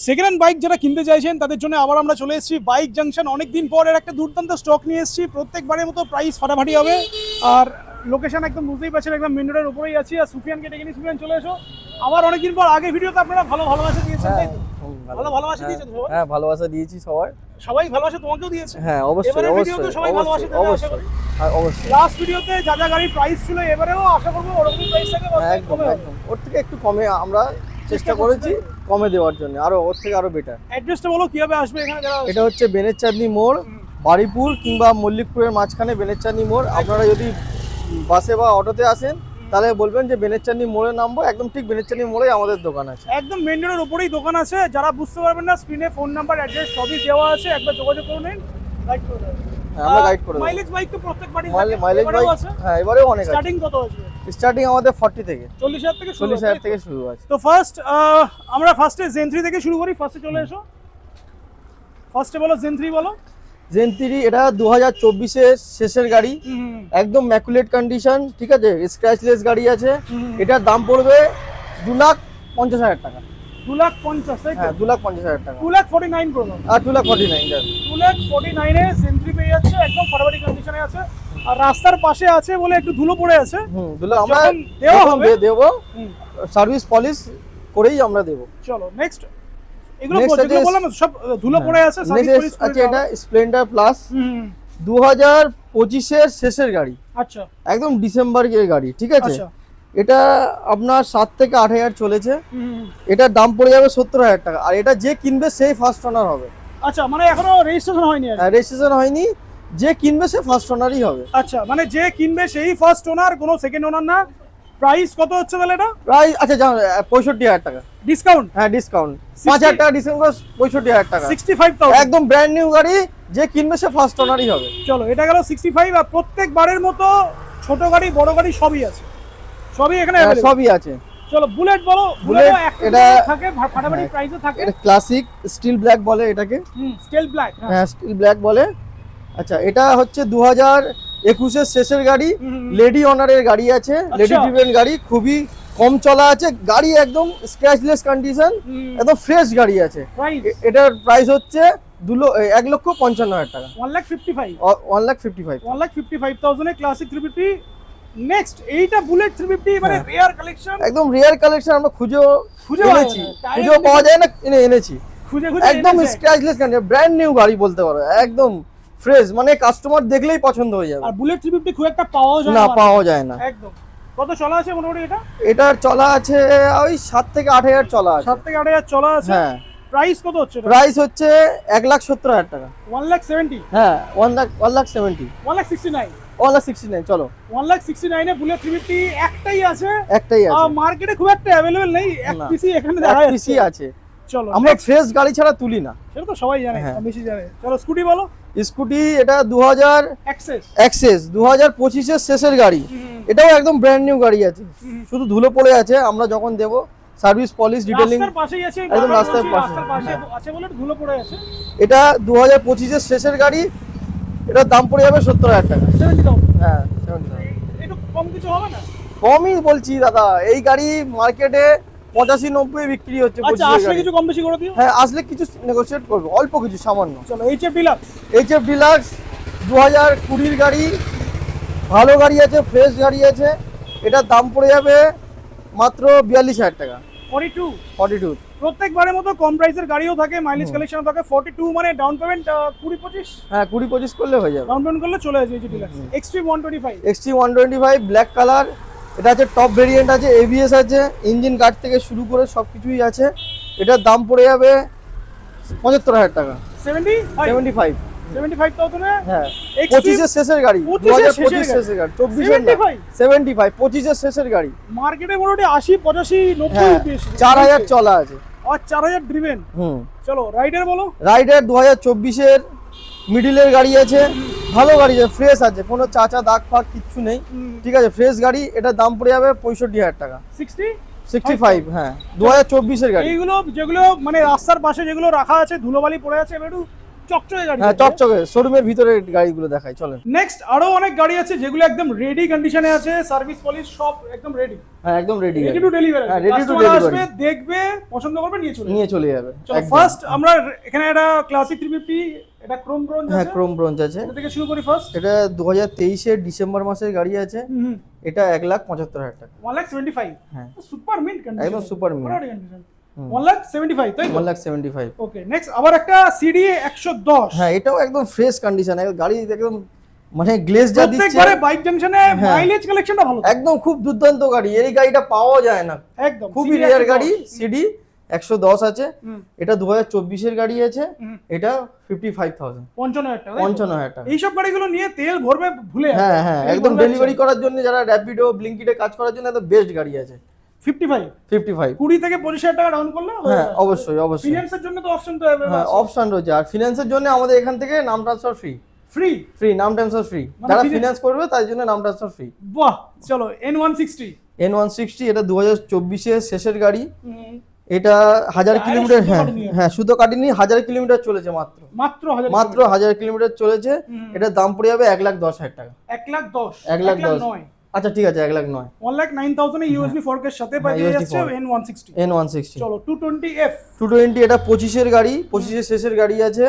Second hand bike যারা কিনতে চাইছেন তাদের জন্য আবার আমরা চলে এসেছি বাইক জাংশন। অনেকদিন পর এর একটা দুর্দান্ত স্টক নিয়ে এসেছি। প্রত্যেকবারের মতো প্রাইস ফাটাফাটি হবে, আর লোকেশন একদম বুঝতেই পারছেন, একদম মেন রোডের উপরেই আছি। আর সুফিয়ানকে ডেকে নিই। সুফিয়ান চলে এসো। আবার অনেকদিন পর, আগের ভিডিওতে আপনারা ভালো ভালোবাসা দিয়েছেন, তাই তো? ভালো ভালোবাসা দিয়েছেন সবাই? হ্যাঁ, ভালোবাসা দিয়েছি সবাই। সবাই ভালোবাসা তোমাকেও দিয়েছে? হ্যাঁ, অবশ্যই এবারে অবশ্যই ভিডিওতে সবাই ভালোবাসা দেবে আশা করি। হ্যাঁ, অবশ্যই। লাস্ট ভিডিওতে যা যা গাড়ির প্রাইস ছিল, এবারেও আশা করব ওরকমই প্রাইস থাকে। একদম একদম ওর থেকে একটু কমে আমরা চেষ্টা করেছি কমে দেওয়ার জন্য, আরো ওর থেকে আরো বেটার। অ্যাড্রেসটা বলো, কিভাবে আসবে এখানে যারা? এটা হচ্ছে বেনেচাঁদনি মোড়, বারুইপুর কিংবা মল্লিকপুরের মাঝখানে বেনেচাঁদনি মোড়। আপনারা যদি বাসে বা অটোতে আসেন তাহলে বলবেন যে বেনেচাঁদনি মোড়ে নামবো, একদম ঠিক বেনেচাঁদনি মোড়ে আমাদের দোকান আছে। একদম মেন রোডের উপরেই দোকান আছে। যারা বুঝতে পারবেন না, স্ক্রিনে ফোন নাম্বার, অ্যাড্রেস সবই দেওয়া আছে, একবার যোগাযোগ করে নিন, গাইড করে দেবেন। হ্যাঁ, আমরা গাইড করে দেব। মাইলেজ বাইক তো প্রত্যেকবারই মাইলেজ বাইক, হ্যাঁ এবারেও অনেক আছে। স্টার্টিং কত আছে? স্টার্টিং আমাদের 40 থেকে 40,000 থেকে 40,000 থেকে শুরু আছে। তো আমরা ফার্স্টে জেন 3 থেকে শুরু করি। ফার্স্টে চলে এসো। ফার্স্টে বলো, জেন 3 বলো। জেন 3 এটা 2024 এর শেষের গাড়ি, একদম ম্যাকুলেট কন্ডিশন, ঠিক আছে, স্ক্র্যাচলেস গাড়ি আছে। এটার দাম পড়বে 2,50,000 টাকা। 2,50,000, তাই তো? হ্যাঁ, 2,50,000 টাকা। 2,49,000 করো। আর 2,49,000 যাবে। 2,49,000 এ জেন 3 পেয়ে যাচ্ছে, একদম ফাটাফাটি কন্ডিশনে আছে। আর রাস্তার পাশে আছে বলে একটু ধুলো পড়ে আছে। ধুলো আমরা দেবো, সার্ভিস পলিশ করেই আমরা দেবো। চলো নেক্সট। এগুলো যেগুলো বললাম সব ধুলো পড়ে আছে, সার্ভিস পলিশ করে আছে। এটা স্প্লেন্ডার প্লাস 2025 এর শেষের গাড়ি। আচ্ছা, একদম ডিসেম্বর এর গাড়ি, ঠিক আছে। আচ্ছা। এটা আপনার 7 থেকে 8,000 চলেছে। এটার দাম পড়ে যাবে 70,000 টাকা। আর এটা যে কিনবে সেই ফার্স্ট ওনার হবে। আচ্ছা, মানে এখনো রেজিস্ট্রেশন হয়নি? হ্যাঁ, রেজিস্ট্রেশন হয়নি। যে কিনবে সে ফার্স্ট ওনারই হবে। আচ্ছা, মানে যে কিনবে সেই ফার্স্ট ওনার, কোনো সেকেন্ড ওনার না। প্রাইস কত হচ্ছে তাহলে এটা? প্রাইস আচ্ছা 65,000 টাকা ডিসকাউন্ট? হ্যাঁ, ডিসকাউন্ট 5,000 টাকা ডিসকাউন্ট করে 65,000 টাকা। 65,000 একদম ব্র্যান্ড নিউ গাড়ি, যে কিনবে সে ফার্স্ট ওনারই হবে। চলো, এটা গেল 65। আর প্রত্যেকবারের মতো ছোট গাড়ি বড় গাড়ি সবই আছে, সবই এখানে available। সবই আছে। চলো বুলেট বলো। বুলেট এটা থাকে ফাটাফাটি প্রাইসও থাকে। এটা ক্লাসিক স্টিল ব্ল্যাক বলে এটাকে। স্টিল ব্ল্যাক, হ্যাঁ স্টিল ব্ল্যাক বলে। আচ্ছা, এটা হচ্ছে 2021 এর শেষের গাড়ি, লেডি অনারের গাড়ি আছে, লেডি ড্রিভেন গাড়ি, খুবই কম চলা আছে গাড়ি, একদম স্ক্র্যাচলেস কন্ডিশন, একদম ফ্রেশ গাড়ি আছে। এটার প্রাইস হচ্ছে 1,55,000 টাকা। 1,55,000 এ ক্লাসিক 350। নেক্সট এইটা বুলেট 350, মানে রেয়ার কালেকশন, একদম রেয়ার কালেকশন। আমরা খুঁজে এনেছি, খুঁজেও পাওয়া যায় না, এনেছি একদম স্ক্র্যাচলেস কন্ডিশন, ব্র্যান্ড নিউ গাড়ি বলতে পারো, একদম ফ্রেশ, মানে কাস্টমার দেখলেই পছন্দ হয়ে যাবে। আর বুলেট 350 খুব একটা পাওয়া যায় না, পাওয়া যায় না একদম। কত চলা আছে মোটামুটি এটা? এটার চলা আছে ওই 7 থেকে 8,000 চলা আছে। 7 থেকে 8,000 চলা আছে। হ্যাঁ। প্রাইস কত হচ্ছে এটা? প্রাইস হচ্ছে 1,70,000 টাকা। 1,70,000? হ্যাঁ, 1,70,000 1,69,000 1,69,000 চলো। 1,69,000 এ বুলেট 350 একটাই আছে। একটাই আছে, মার্কেটে খুব একটা अवेलेबल নেই। এক পিসি এখানে দেখা যাচ্ছে। পিসি আছে। চলো, আমরা ফ্রেশ গাড়ি ছাড়া তুলি না, সেটা তো সবাই জানে, বেশি জানে। চলো স্কুটি বলো। স্কুটি এটা 2000 অ্যাক্সেস 2025 এর শেষের গাড়ি। এটাও একদম ব্র্যান্ড নিউ গাড়ি আছে, শুধু ধুলো পড়ে আছে। আমরা যখন দেব সার্ভিস পলিশ ডিটেইলিং রাস্তার পাশেই আছে, একদম রাস্তার পাশে আছে বলে ধুলো পড়ে আছে। এটা 2025 এর শেষের গাড়ি। এটার দাম পড়ে যাবে 70,000 টাকা। 70,000? হ্যাঁ, 70,000। একটু কম কিছু হবে না? কমই বলছি দাদা, এই গাড়ি মার্কেটে 85-90 বিক্রি হচ্ছে। আচ্ছা, আসলে কিছু কম বেশি করে দিও। হ্যাঁ, আসলে কিছু নেগোশিয়েট করবো, অল্প কিছু সামান্য। চলো, এইচএফ ডিলাক্স। এইচএফ ডিলাক্স 2020 এর গাড়ি, ভালো গাড়ি আছে, ফ্রেশ গাড়ি আছে। এটার দাম পড়ে যাবে মাত্র 42,000 টাকা। 42? প্রত্যেকবারের মতো কম প্রাইসের গাড়িও থাকে, মাইলেজ কালেকশনও থাকে। 42 মানে ডাউন পেমেন্ট 20-25? হ্যাঁ, 20-25 করলে হয়ে যাবে। ডাউন পেমেন্ট করলে চলে আসবে HF deluxe. Extreme 125? Extreme 125 black colour. এটা আছে টপ ভেরিয়েন্ট, আছে এবিএস আছে, ইঞ্জিন গার্ড থেকে শুরু করে সব কিছুই আছে। এটার দাম পড়ে যাবে 75,000 টাকা। 75? 75,000? হ্যাঁ, 25 এর শেষের গাড়ি, 2025 শেষের গাড়ি, 24 এর না, 75 25 এর শেষের গাড়ি। মার্কেটে মোটামুটি 80-85-90 বেশি, 4,000 চলা আছে। আর 4,000 ড্রিভেন। চলো রাইডার বলো। রাইডার 2024 এর মিডিলের গাড়ি আছে, ভালো গাড়ি আছে, ফ্রেশ আছে, কোনো চাচা দাগ ফাগ কিচ্ছু নেই, ঠিক আছে, ফ্রেশ গাড়ি। এটার দাম পড়ে যাবে 65,000 টাকা। 65? হ্যাঁ, 2024 এর গাড়ি। এইগুলো যেগুলো মানে রাস্তার পাশে যেগুলো রাখা আছে, ধুলোবালি পড়ে আছে, একটু চকচকে গাড়ি। হ্যাঁ চকচকে, শোরুমের ভিতরে গাড়িগুলো দেখাই চলেন। নেক্সট আরো অনেক গাড়ি আছে যেগুলো একদম রেডি কন্ডিশনে আছে, সার্ভিস পলিশ সব একদম রেডি। হ্যাঁ একদম রেডি টু ডেলিভারি। হ্যাঁ রেডি টু আসবে, ডেলিভারি, দেখবে, পছন্দ করবে, নিয়ে চলে যাবে। চলো ফার্স্ট আমরা এখানে একটা ক্লাসিক 350, এটা ক্রোম ব্রোঞ্জ হ্যাঁ আছে। ক্রোম ব্রোঞ্জ আছে। এটা থেকে শুরু করি ফার্স্ট। এটা 2023 এর ডিসেম্বর মাসের গাড়ি আছে। এটা 1,75,000 টাকা। 1,75,000। হ্যাঁ সুপার মিন্ট কন্ডিশন, একদম সুপার মিন্ট। 1,75,000 তাই তো? 1,75,000। ওকে নেক্সট আবার একটা সিডি 110। হ্যাঁ এটাও একদম ফ্রেশ কন্ডিশন, গাড়ি একদম মানে গ্লেজ যা দিচ্ছে প্রত্যেকবারে বাইক জাংশনে হ্যাঁ। মাইলেজ কালেকশনটা ভালো। একদম খুব দুর্দান্ত গাড়ি, এই গাড়িটা পাওয়া যায় না, একদম খুবই রেয়ার গাড়ি। সিডি 110 আছে। এটা 2024 এর গাড়ি আছে। এটা 55,000। 55,000 টাকা। 55,000 টাকা। এইসব গাড়িগুলো নিয়ে তেল ভরবে ভুলে যাবে। হ্যাঁ হ্যাঁ একদম ডেলিভারি করার জন্য, যারা র্যাপিডো ব্লিঙ্কিটে কাজ করার জন্য একদম বেস্ট গাড়ি আছে। 55 55 20 থেকে 25,000 টাকা ডাউন করলে হয়ে হ্যাঁ যাবে। অবশ্যই অবশ্যই। ফিনান্সের জন্য তো অপশন তো अवेलेबल হ্যাঁ আছে। অপশন রয়েছে। আর ফিনান্সের জন্য আমাদের এখান থেকে নাম ট্রান্সফার ফ্রি। ফ্রি নাম ট্রান্সফার ফ্রি, মানে যারা finance- ফিনান্স করবে তার জন্য নাম ট্রান্সফার ফ্রি। বাহ চলো N160। N160 এটা 2024 এর শেষের গাড়ি। হুম, এটা 1000 টায়ার কিলোমিটার, শুধু হ্যাঁ কাটেনি আর। হ্যাঁ শুধু কাটিনি, 1000 কিলোমিটার চলেছে মাত্র। মাত্র 1000 মাত্র 1000 কিলোমিটার চলেছে। এটার দাম পড়ে যাবে 1,10,000 টাকা। 1,10,000 1,10,000 নয়। আচ্ছা ঠিক আছে 1,09,000। 1,09,000 এ ইউএসবি ফর্কের সাথে পাই হ্যাঁ, USB যাচ্ছে fork। N160। N160 চলো 220F। 220 এটা 25 এর গাড়ি, 25 এর শেষের গাড়ি আছে।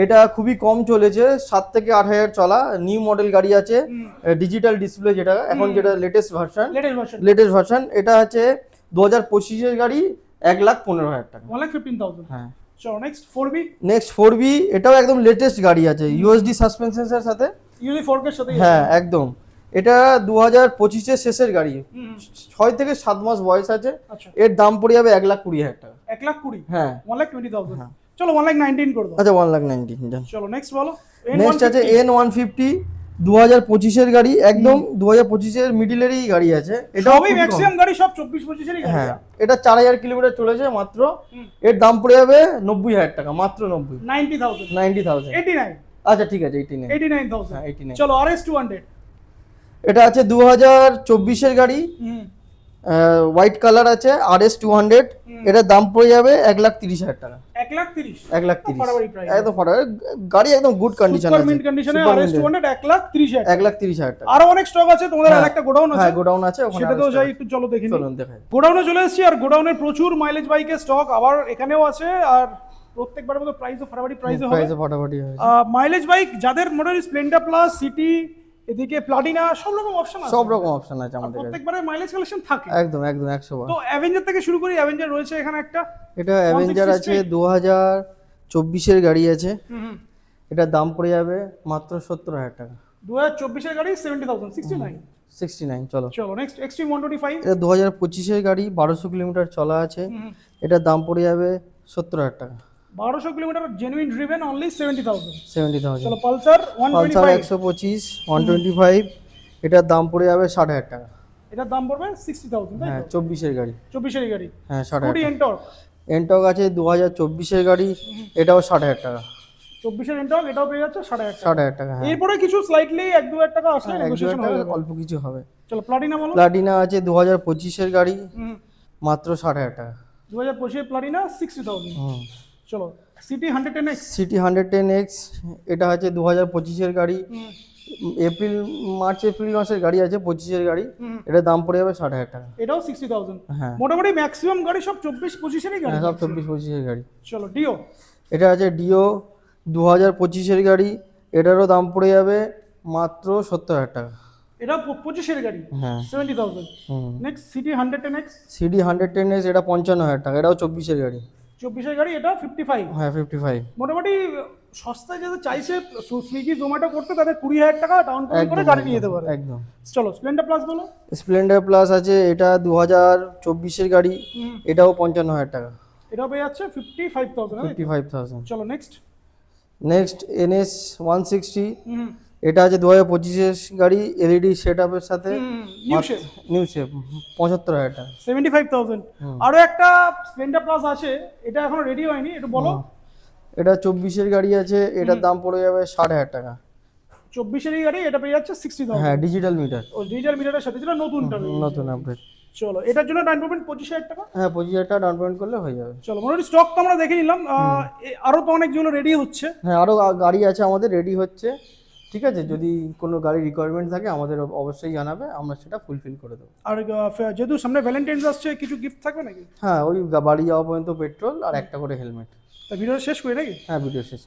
এটা খুবই কম চলেছে, 7 থেকে 8,000 চলা, নিউ মডেল গাড়ি আছে। ডিজিটাল ডিসপ্লে, যেটা এখন যেটা লেটেস্ট ভার্সন। Latest version. এটা আছে 2025 এর গাড়ি, 1,15,000 টাকা। 1,15,000। হ্যাঁ চলো নেক্সট 4B। নেক্সট 4B, এটাও একদম লেটেস্ট গাড়ি আছে, ইউএসডি সাসপেনশনের সাথে। ইউএসবি ফর্কের সাথে। হ্যাঁ একদম। এটা 2025 এর শেষের গাড়ি, 6 থেকে 7 মাস বয়স আছে। আচ্ছা এর দাম পড়ে যাবে 1,20,000 টাকা। 1,20,000। হ্যাঁ 1,20,000। চলো 1,19,000 করে দাও। আচ্ছা 1,19,000 জান। চলো নেক্সট বলো। নেক্সট আছে N150, 2025 এর গাড়ি, একদম 2025 এর মিডিলেরই গাড়ি আছে। এটা সবই ম্যাক্সিমাম গাড়ি সব 24-25 এরই গাড়ি। হ্যাঁ এটা 4,000 কিলোমিটার চলেছে মাত্র। এর দাম পড়ে যাবে 90,000 টাকা, মাত্র 90। 90,000। 90,000। 89। আচ্ছা ঠিক আছে 89। 89,000। হ্যাঁ 89। চলো RS200। এটা আছে 2024 এর গাড়ি, হোয়াইট কালার আছে, RS200। এটার দাম পড়ে যাবে 1,30,000 টাকা। 1,30,000। 1,30,000 ফাটাফাটি price। একদম ফাটাফাটি গাড়ি, একদম গুড কন্ডিশন সুপার আছে। মিন্ট কন্ডিশনে Super mint। RS200 1,30,000। 1,30,000 টাকা। আরো অনেক স্টক আছে, তোমাদের হ্যাঁ। আরেকটা গোডাউন আছে। হ্যাঁ গোডাউন আছে ওখানে। সেটাতেও যাই একটু, চলো দেখি। চলুন দেখাই। গোডাউনে চলে এসেছি, আর গোডাউনে প্রচুর মাইলেজ বাইকের স্টক আবার এখানেও আছে। আর প্রত্যেকবারের মতো প্রাইসও ফাটাফাটি প্রাইসে হবে। প্রাইসে ফাটাফাটি হয়েছে। মাইলেজ বাইক যাদের মডেল স্প্লেন্ডার প্লাস, সিটি, এদিকে প্লাটিনা, সব রকম অপশন আছে। সব রকম অপশন আছে আমাদের কাছে। প্রত্যেকবারে মাইলেজ কালেকশন থাকে। একদম একদম 100 তো অ্যাভেঞ্জার থেকে শুরু করি। অ্যাভেঞ্জার রয়েছে এখানে একটা। এটা অ্যাভেঞ্জার আছে 2024 এর গাড়ি আছে। এটার দাম পড়ে যাবে মাত্র 70,000 টাকা। 2024 এর গাড়ি 70,000, 69। 69 চলো। চলো নেক্সট এক্সট্রিম 125। এটা 2025 এর গাড়ি, 1200 কিলোমিটার চলা আছে। এটার দাম পড়ে যাবে 70,000 টাকা। 1200 কিলোমিটার জেনুইন ড্রিভেন, অনলি 70,000। 70,000। চলো পালসার পালসার 125। 125 125, এটার দাম পড়ে যাবে 60,000 টাকা। এটার দাম পড়বে 60,000 তাই হ্যাঁ তো? 24 এর গাড়ি। 24 এর গাড়ি। হ্যাঁ স্কুটি 60,000। এন্টর্ক। এনটক আছে 2024 এর গাড়ি, এটাও 60,000 টাকা। 24 এর এন্টর্ক, এটাও পেয়ে যাচ্ছে 60,000 টাকা। 60,000 টাকা। হ্যাঁ এরপরে কিছু স্লাইটলি 1-2,000 টাকা আসলে এক দু নেগোসিয়েশন হাজার হবে। টাকা অল্প কিছু হবে। চলো প্লাটিনা বলো। প্লাটিনা আছে 2025 এর গাড়ি, মাত্র 60,000 টাকা। 2025 এর প্লাটিনা 60,000। হুম। চলো সিটি 110X। সিটি 110X, এটা আছে 2025 এর গাড়ি, মার্চ এপ্রিল মাসের গাড়ি আছে, 25 এর গাড়ি। এটার দাম পড়ে যাবে 60,000 টাকা। এটাও 60,000। হ্যাঁ মোটামুটি ম্যাক্সিমাম গাড়ি সব 24-25 এরই গাড়ি। হ্যাঁ সব 24-25 এর গাড়ি। চলো ডিও। এটা আছে ডিও 2025 এর গাড়ি, এটারও দাম পড়ে যাবে মাত্র 70,000 টাকা। এটা 25 এর গাড়ি, হ্যাঁ 70,000। হুম। Next city 110X। CD 110X, এটা 55,000 টাকা। এটাও 24 এর গাড়ি। 24 এর গাড়ি, এটা 55। হ্যাঁ 55। মোটামুটি সস্তায় যাদের চাইছে সুইগি জোম্যাটো করতে, তাদের 20,000 টাকা ডাউন পেমেন্ট করে গাড়ি নিয়ে যেতে পারে। একদম। চলো স্প্লেন্ডার প্লাস বলো। স্প্লেন্ডার প্লাস আছে, এটা 2024 এর গাড়ি, এটাও 55,000 টাকা। এটাও পেয়ে যাচ্ছে 55,000। 55,000। চলো নেক্সট। নেক্সট NS 160, এটা আছে 2025 এর গাড়ি, এলইডি সেটআপের সাথে, নিউ শেপ, নিউ শেপ, 75,000 টাকা। 75,000। আরো একটা স্প্লেন্ডার প্লাস আছে, এটা এখনো রেডি হয়নি, একটু বলো। এটা 24 এর গাড়ি আছে, এটার দাম পড়ে যাবে 60,000 টাকা। 24 এর গাড়ি, এটা পেয়ে যাচ্ছে 60,000। হ্যাঁ ডিজিটাল মিটার, ও ডিজিটাল মিটারের সাথে, যেটা নতুনটা নতুন আপডেট। চলো, এটার জন্য ডাউন পেমেন্ট 25,000 টাকা। হ্যাঁ 25,000 টাকা ডাউন পেমেন্ট করলে হয়ে যাবে। চলো, মোটামুটি স্টক তো আমরা দেখে নিলাম, আরো তো অনেক যেগুলো রেডি হচ্ছে। হ্যাঁ আরও গাড়ি আছে আমাদের রেডি হচ্ছে, ঠিক আছে? যদি কোনো গাড়ির রিকোয়ারমেন্ট থাকে আমাদের অবশ্যই জানাবে, আমরা সেটা ফুলফিল করে দেবো। আর যেহেতু সামনে ভ্যালেন্টাইন্স আসছে, কিছু গিফট থাকবে নাকি? হ্যাঁ ওই বাড়ি যাওয়া পর্যন্ত পেট্রোল আর একটা করে হেলমেট। তা ভিডিও শেষ করি নাকি? হ্যাঁ ভিডিও শেষ।